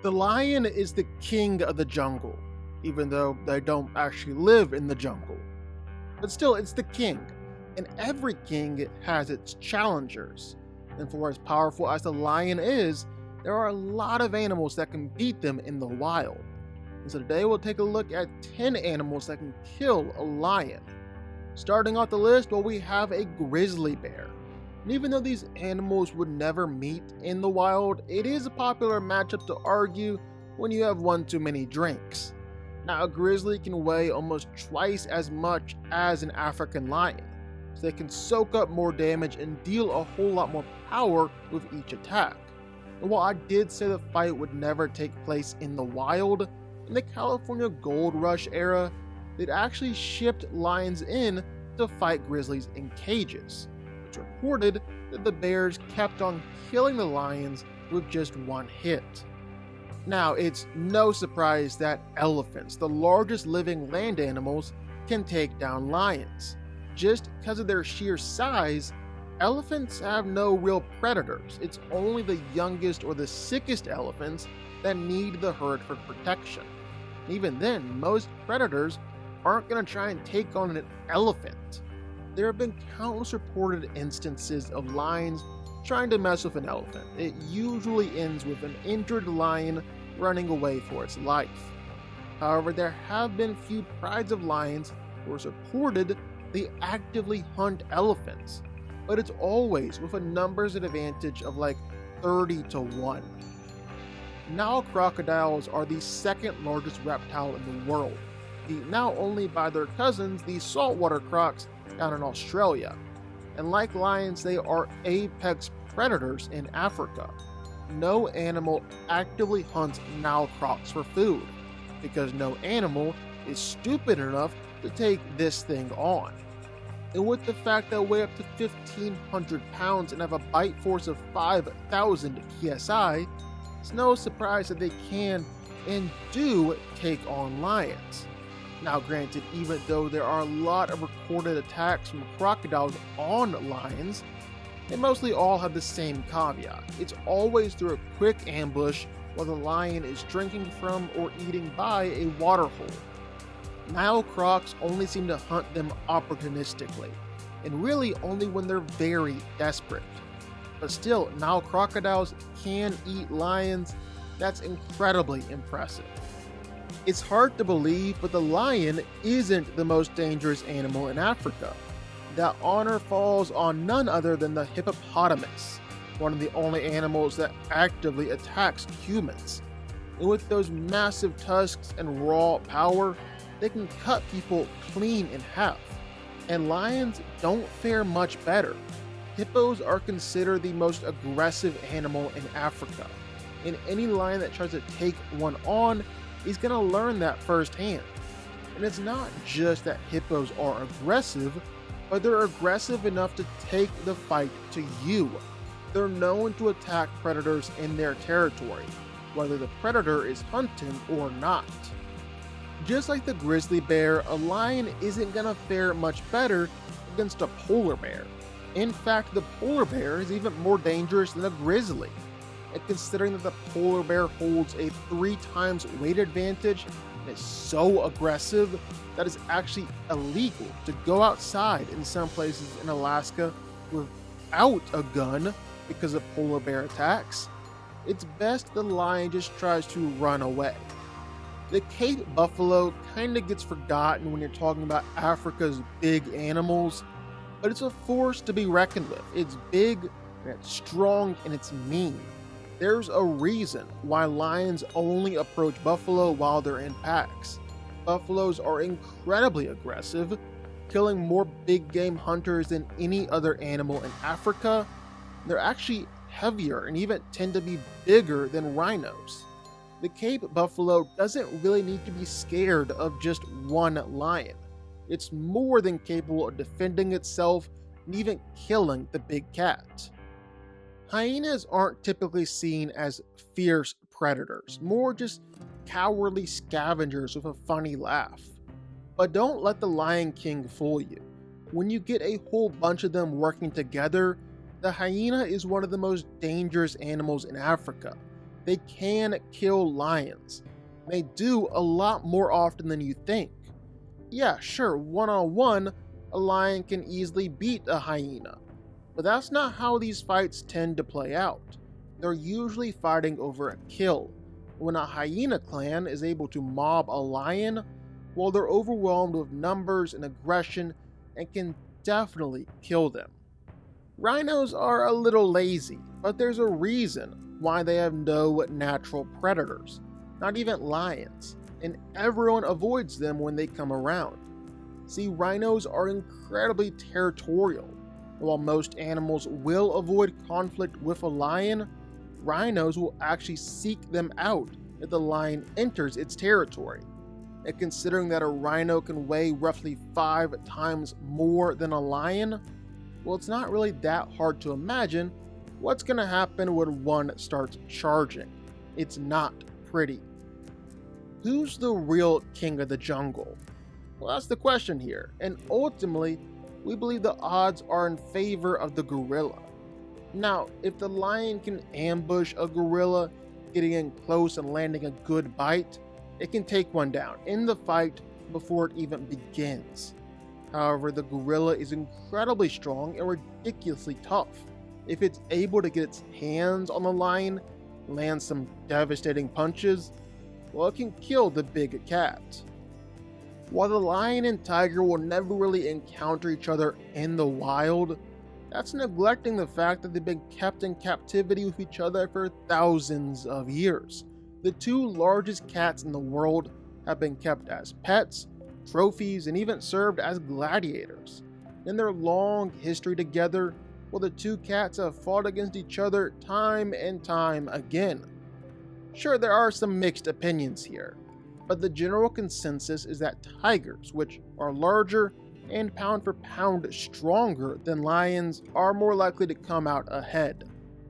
The lion is the king of the jungle, even though they don't actually live in the jungle. But still, it's the king, and every king has its challengers. And for as powerful as the lion is, there are a lot of animals that can beat them in the wild. And so today we'll take a look at 10 animals that can kill a lion. Starting off the list, we have a grizzly bear. And even though these animals would never meet in the wild, it is a popular matchup to argue when you have one too many drinks. Now, a grizzly can weigh almost twice as much as an African lion, so they can soak up more damage and deal a whole lot more power with each attack. And while I did say the fight would never take place in the wild, in the California Gold Rush era, they'd actually shipped lions in to fight grizzlies in cages. It's reported that the bears kept on killing the lions with just one hit. Now, it's no surprise that elephants, the largest living land animals, can take down lions. Just because of their sheer size, elephants have no real predators. It's only the youngest or the sickest elephants that need the herd for protection. Even then, most predators aren't going to try and take on an elephant. There have been countless reported instances of lions trying to mess with an elephant. It usually ends with an injured lion running away for its life. However, there have been few prides of lions who are reported they actively hunt elephants, but it's always with a numbers advantage of like 30 to 1. Now, crocodiles are the second largest reptile in the world, now only by their cousins, the saltwater crocs down in Australia. And like lions, they are apex predators in Africa. No animal actively hunts Nile crocs for food, because no animal is stupid enough to take this thing on. And with the fact that they weigh up to 1,500 pounds and have a bite force of 5,000 psi, it's no surprise that they can and do take on lions. Now granted, even though there are a lot of recorded attacks from crocodiles on lions, they mostly all have the same caveat. It's always through a quick ambush while the lion is drinking from or eating by a water hole. Nile crocs only seem to hunt them opportunistically, and really only when they're very desperate. But still, Nile crocodiles can eat lions. That's incredibly impressive. It's hard to believe, but the lion isn't the most dangerous animal in Africa. That honor falls on none other than the hippopotamus, one of the only animals that actively attacks humans. And with those massive tusks and raw power, they can cut people clean in half. And lions don't fare much better. Hippos are considered the most aggressive animal in Africa, and any lion that tries to take one on is going to learn that firsthand. And it's not just that hippos are aggressive, but they're aggressive enough to take the fight to you. They're known to attack predators in their territory, whether the predator is hunting or not. Just like the grizzly bear, a lion isn't going to fare much better against a polar bear. In fact, the polar bear is even more dangerous than a grizzly. And considering that the polar bear holds a 3 times weight advantage and is so aggressive that it's actually illegal to go outside in some places in Alaska without a gun because of polar bear attacks, it's best the lion just tries to run away. The Cape buffalo kinda gets forgotten when you're talking about Africa's big animals, but it's a force to be reckoned with. It's big, and it's strong, and it's mean. There's a reason why lions only approach buffalo while they're in packs. Buffaloes are incredibly aggressive, killing more big game hunters than any other animal in Africa. They're actually heavier and even tend to be bigger than rhinos. The Cape buffalo doesn't really need to be scared of just one lion. It's more than capable of defending itself and even killing the big cat. Hyenas aren't typically seen as fierce predators, more just cowardly scavengers with a funny laugh. But don't let the Lion King fool you. When you get a whole bunch of them working together, the hyena is one of the most dangerous animals in Africa. they can kill lions. They do a lot more often than you think. Yeah, sure, one-on-one, a lion can easily beat a hyena, but that's not how these fights tend to play out. They're usually fighting over a kill. When a hyena clan is able to mob a lion, well, they're overwhelmed with numbers and aggression and can definitely kill them. Rhinos are a little lazy, but there's a reason why they have no natural predators, not even lions, and everyone avoids them when they come around. See, rhinos are incredibly territorial. While most animals will avoid conflict with a lion, rhinos will actually seek them out if the lion enters its territory. And considering that a rhino can weigh roughly 5 times more than a lion, well, it's not really that hard to imagine what's going to happen when one starts charging. It's not pretty. Who's the real king of the jungle? Well, that's the question here, and ultimately, we believe the odds are in favor of the gorilla. Now, if the lion can ambush a gorilla, getting in close and landing a good bite, it can take one down in the fight before it even begins. However, the gorilla is incredibly strong and ridiculously tough. If it's able to get its hands on the lion, land some devastating punches, well, it can kill the big cat. While the lion and tiger will never really encounter each other in the wild, that's neglecting the fact that they've been kept in captivity with each other for thousands of years. The two largest cats in the world have been kept as pets, trophies, and even served as gladiators. In their long history together, well, the two cats have fought against each other time and time again. Sure, there are some mixed opinions here, but the general consensus is that tigers, which are larger and pound for pound stronger than lions, are more likely to come out ahead.